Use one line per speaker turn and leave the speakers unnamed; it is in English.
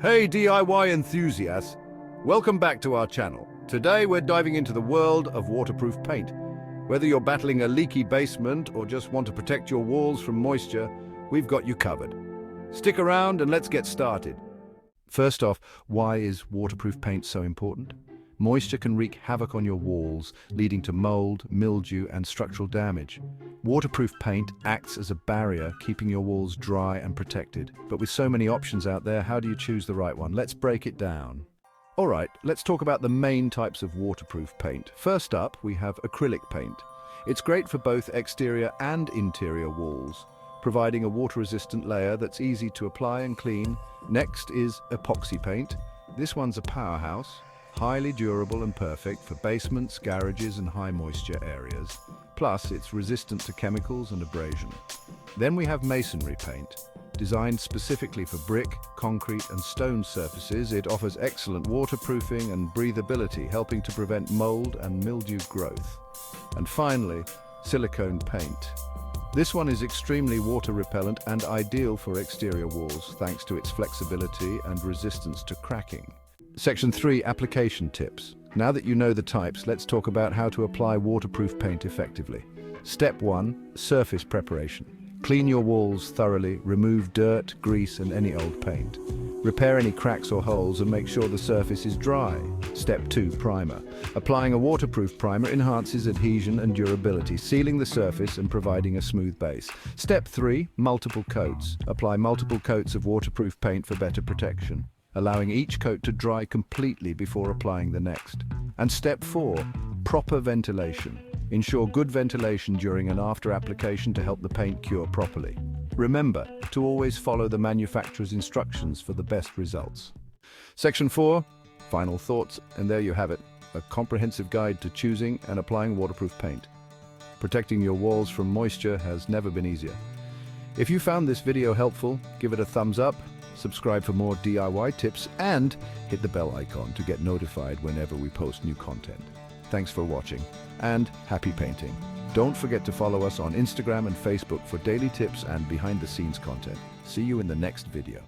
Hey DIY enthusiasts, welcome back to our channel. Today we're diving into the world of waterproof paint. Whether you're battling a leaky basement or just want to protect your walls from moisture, we've got you covered. Stick around and let's get started. First off, why is waterproof paint so important? Moisture can wreak havoc on your walls, leading to mold, mildew, and structural damage. Waterproof paint acts as a barrier, keeping your walls dry and protected. But with so many options out there, how do you choose the right one? Let's break it down. All right, let's talk about the main types of waterproof paint. First up, we have acrylic paint. It's great for both exterior and interior walls, providing a water-resistant layer that's easy to apply and clean. Next is epoxy paint. This one's a powerhouse, highly durable and perfect for basements, garages, and high moisture areas. Plus, it's resistant to chemicals and abrasion. Then we have masonry paint. Designed specifically for brick, concrete, and stone surfaces, it offers excellent waterproofing and breathability, helping to prevent mold and mildew growth. And finally, silicone paint. This one is extremely water repellent and ideal for exterior walls, thanks to its flexibility and resistance to cracking. Section 3, application tips. Now that you know the types, let's talk about how to apply waterproof paint effectively. Step 1, surface preparation. Clean your walls thoroughly, remove dirt, grease, and any old paint. Repair any cracks or holes and make sure the surface is dry. Step 2, primer. Applying a waterproof primer enhances adhesion and durability, sealing the surface and providing a smooth base. Step 3, multiple coats. Apply multiple coats of waterproof paint for better protection, allowing each coat to dry completely before applying the next. And step 4, proper ventilation. Ensure good ventilation during and after application to help the paint cure properly. Remember to always follow the manufacturer's instructions for the best results. Section 4, final thoughts, and there you have it, a comprehensive guide to choosing and applying waterproof paint. Protecting your walls from moisture has never been easier. If you found this video helpful, give it a thumbs up, subscribe for more DIY tips, and hit the bell icon to get notified whenever we post new content. Thanks for watching, and happy painting. Don't forget to follow us on Instagram and Facebook for daily tips and behind-the-scenes content. See you in the next video.